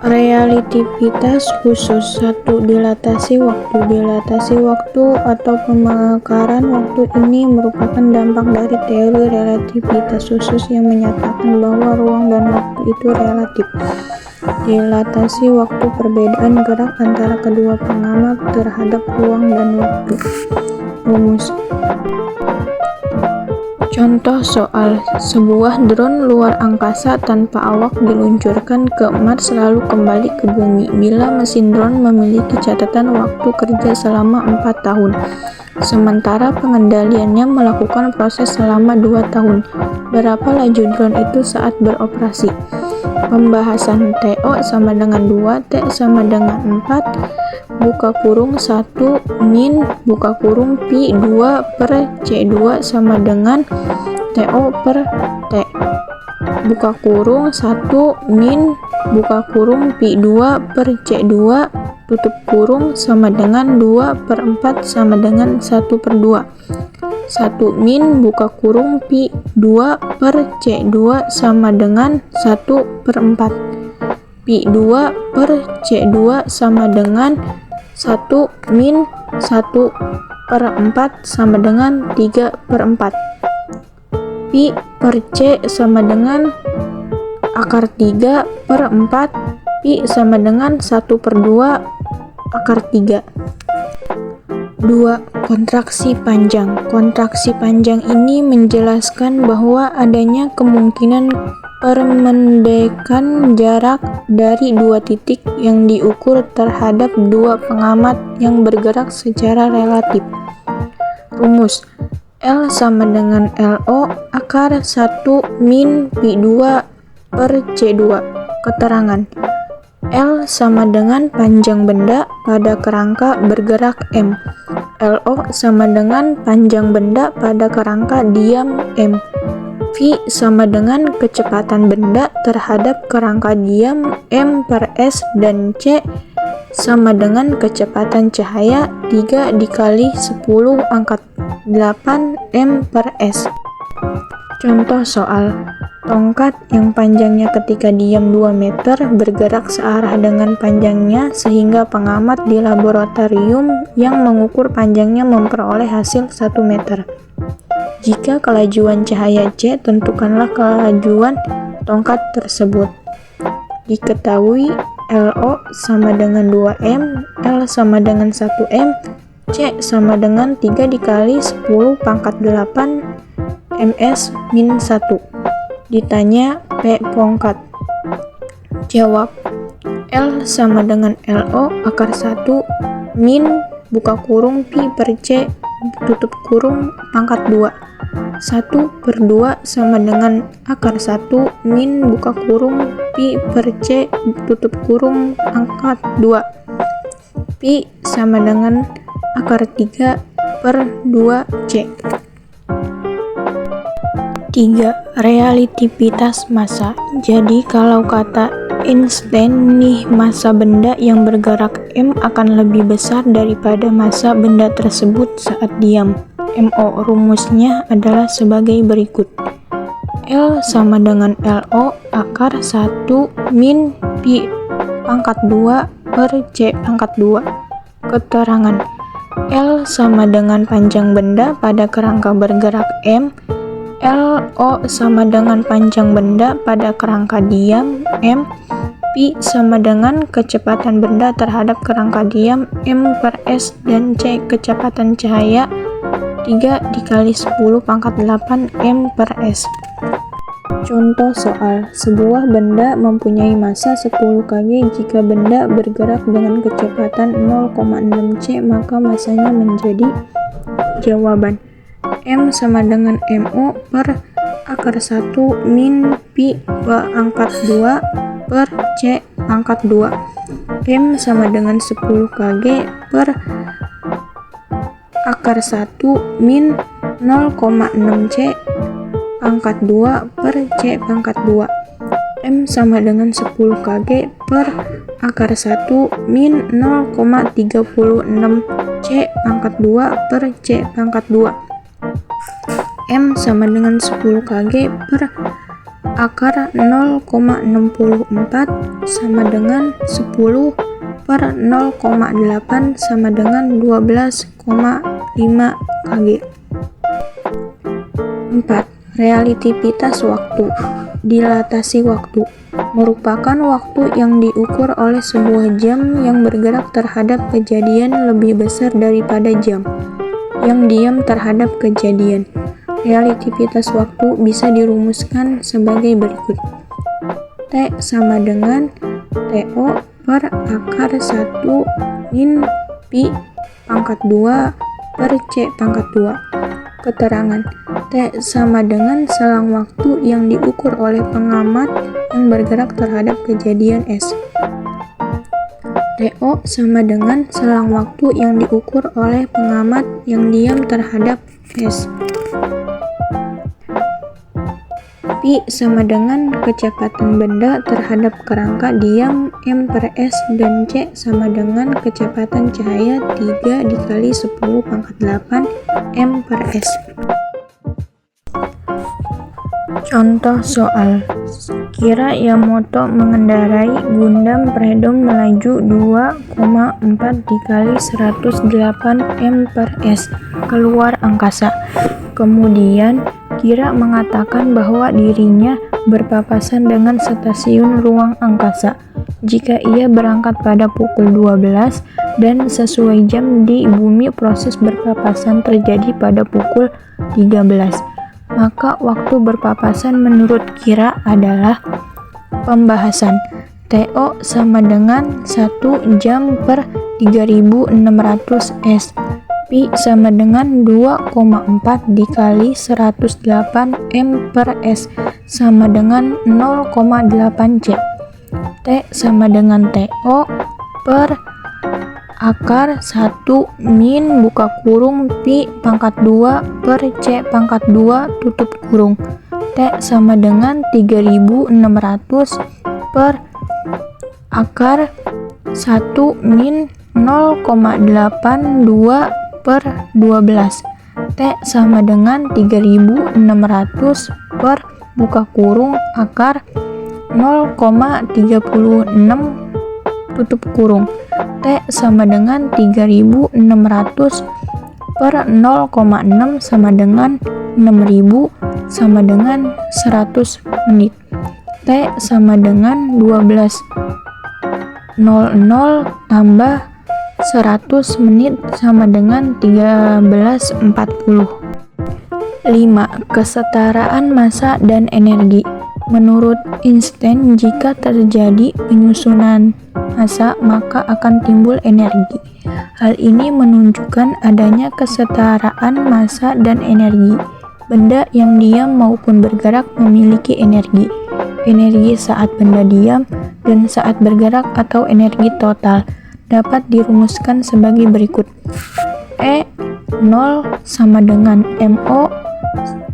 Relativitas khusus. 1. Dilatasi waktu. Dilatasi waktu atau pemekaran waktu ini merupakan dampak dari teori relativitas khusus yang menyatakan bahwa ruang dan waktu itu relatif. Dilatasi waktu perbedaan gerak antara kedua pengamat terhadap ruang dan waktu. Rumus. Contoh soal: sebuah drone luar angkasa tanpa awak diluncurkan ke Mars lalu kembali ke bumi bila mesin drone memiliki catatan waktu kerja selama 4 tahun, sementara pengendaliannya melakukan proses selama 2 tahun. Berapa laju drone itu saat beroperasi? Pembahasan. TO sama dengan 2, T sama dengan 4, buka kurung 1 min buka kurung pi 2 per C2 sama dengan TO per T, buka kurung 1 min buka kurung pi 2 per C2 tutup kurung sama dengan 2 per 4 sama dengan 1 per 2. 1 min buka kurung pi 2 per C2 sama dengan 1 per 4. Pi 2 per C2 sama dengan 1 min 1 per 4 sama dengan 3 per 4. Pi per C sama dengan akar 3 per 4. Pi sama dengan 1 per 2 akar 3. 2. Kontraksi panjang. Kontraksi panjang ini menjelaskan bahwa adanya kemungkinan permendekan jarak dari dua titik yang diukur terhadap dua pengamat yang bergerak secara relatif. Rumus. L sama dengan LO akar 1 min pi 2 per C2. Keterangan. L sama dengan panjang benda pada kerangka bergerak M. LO sama dengan panjang benda pada kerangka diam M. V sama dengan kecepatan benda terhadap kerangka diam M per S, dan C sama dengan kecepatan cahaya 3 dikali 10 angkat 8 M per S. Contoh soal: tongkat yang panjangnya ketika diam 2 meter bergerak searah dengan panjangnya sehingga pengamat di laboratorium yang mengukur panjangnya memperoleh hasil 1 meter. Jika kelajuan cahaya C, tentukanlah kelajuan tongkat tersebut. Diketahui LO sama dengan 2M, L sama dengan 1M, C sama dengan 3 dikali 10 pangkat 8 ms min 1. Ditanya P pongkat. Jawab. L sama dengan LO akar 1 min buka kurung pi per C tutup kurung pangkat 2. 1 per 2 sama dengan akar 1 min buka kurung pi per C tutup kurung pangkat 2. Pi sama dengan akar 3 per 2 C. 3. Relativitas massa. Jadi kalau kata Einstein nih, massa benda yang bergerak M akan lebih besar daripada massa benda tersebut saat diam. MO rumusnya adalah sebagai berikut. L sama dengan LO akar 1 min pi pangkat 2 per C pangkat 2. Keterangan. L sama dengan panjang benda pada kerangka bergerak M. LO sama dengan panjang benda pada kerangka diam M. Pi sama dengan kecepatan benda terhadap kerangka diam M per S, dan C kecepatan cahaya 3 dikali 10 pangkat 8 M per S. Contoh soal: sebuah benda mempunyai massa 10 kg. Jika benda bergerak dengan kecepatan 0,6 C, maka massanya menjadi. Jawaban. M sama dengan MO per akar 1 min pi pangkat 2 per C pangkat 2. M sama dengan 10 kg per akar 1 min 0,6 C pangkat 2 per C pangkat 2. M sama dengan 10 kg per akar 1 min 0,36 C pangkat 2 per C pangkat 2. M sama dengan 10 kg per akar 0,64 sama dengan 10 per 0,8 sama dengan 12,5 kg. 4. Relativitas waktu. Dilatasi waktu merupakan waktu yang diukur oleh sebuah jam yang bergerak terhadap kejadian lebih besar daripada jam yang diam terhadap kejadian. Relativitas waktu bisa dirumuskan sebagai berikut. T sama dengan TO per akar 1 min pi pangkat 2 per C pangkat 2. Keterangan T sama dengan selang waktu yang diukur oleh pengamat yang bergerak terhadap kejadian S. TO sama dengan selang waktu yang diukur oleh pengamat yang diam terhadap S. Pi sama dengan kecepatan benda terhadap kerangka diam M per S, dan C sama dengan kecepatan cahaya 3 dikali 10 pangkat 8 M per S. Contoh soal. Kira Yamamoto mengendarai Gundam Freedom melaju 2,4 dikali 108 M per S keluar angkasa. Kemudian Kira mengatakan bahwa dirinya berpapasan dengan stasiun ruang angkasa jika ia berangkat pada pukul 12 dan sesuai jam di bumi proses berpapasan terjadi pada pukul 13. Maka waktu berpapasan menurut Kira adalah pembahasan TO sama dengan 1 jam per 3600 S. Pi sama dengan 2,4 dikali 108 M per S sama dengan 0,8 C. T sama dengan TO per akar 1 min buka kurung pi pangkat 2 per C pangkat 2 tutup kurung. T sama dengan 3600 per akar 1 min 0,82 per 12. T sama dengan 3600 per buka kurung akar 0,36 tutup kurung. T sama dengan 3600 per 0,6 sama dengan 6000 sama dengan 100 menit. T sama dengan 12.00 tambah 100 menit sama dengan 13.40. 5. Kesetaraan massa dan energi. Menurut Einstein, jika terjadi penyusunan massa, maka akan timbul energi. Hal ini menunjukkan adanya kesetaraan massa dan energi. Benda yang diam maupun bergerak memiliki energi. Energi saat benda diam dan saat bergerak atau energi total dapat dirumuskan sebagai berikut. E0 sama dengan MO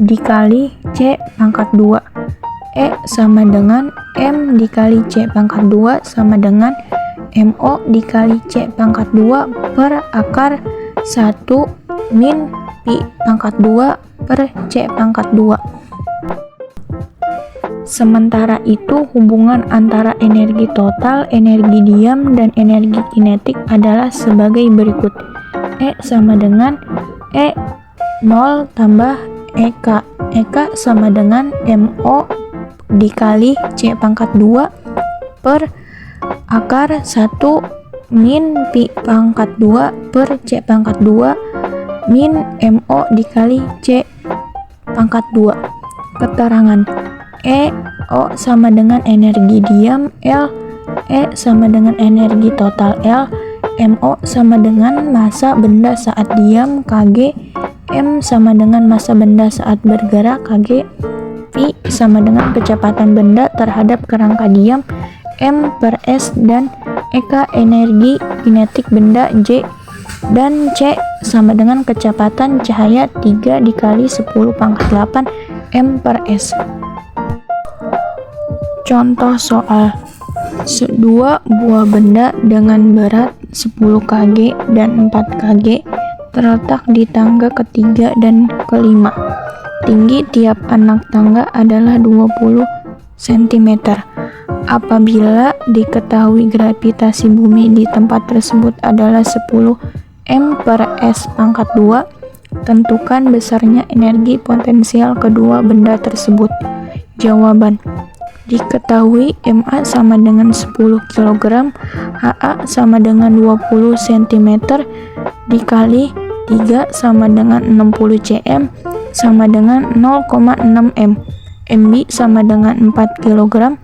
dikali C pangkat 2. E sama dengan M dikali C pangkat 2 sama dengan MO dikali C pangkat 2 per akar 1 min pi pangkat 2 per C pangkat 2. Sementara itu, hubungan antara energi total, energi diam, dan energi kinetik adalah sebagai berikut. E sama dengan E0 tambah EK. EK sama dengan MO dikali C pangkat 2 per akar 1 min pi pangkat 2 per C pangkat 2 min MO dikali C pangkat 2. Keterangan E0 sama dengan energi diam L, E sama dengan energi total L, MO sama dengan massa benda saat diam Kg, M sama dengan massa benda saat bergerak Kg, P sama dengan kecepatan benda terhadap kerangka diam M per S, dan EK energi kinetik benda J, dan C sama dengan kecepatan cahaya 3 dikali 10 pangkat 8 M per S. Contoh soal. Dua buah benda dengan berat 10 kg dan 4 kg terletak di tangga ketiga dan kelima. Tinggi tiap anak tangga adalah 20 cm. Apabila diketahui gravitasi bumi di tempat tersebut adalah 10 m per s pangkat 2, tentukan besarnya energi potensial kedua benda tersebut. Jawaban: diketahui MA sama dengan 10 kg, HA sama dengan 20 cm, dikali 3 sama dengan 60 cm, sama dengan 0,6 m. MB sama dengan 4 kg,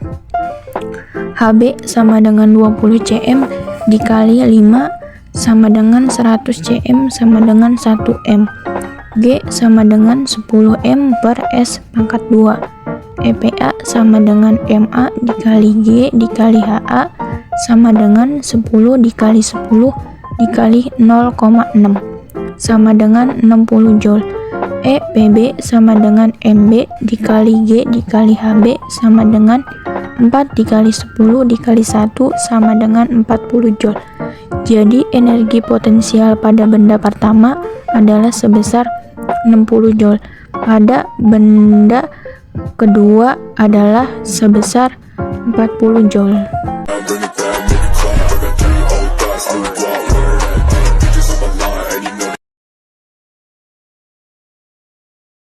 HB sama dengan 20 cm, dikali 5 sama dengan 100 cm, sama dengan 1 m. G sama dengan 10 m per s pangkat 2. EPA sama dengan MA dikali G dikali HA sama dengan 10 dikali 10 dikali 0,6 sama dengan 60 Joule. EPB sama dengan MB dikali G dikali HB sama dengan 4 dikali 10 dikali 1 sama dengan 40 Joule. Jadi energi potensial pada benda pertama adalah sebesar 60 Joule. Pada benda kedua adalah sebesar 40 Joule.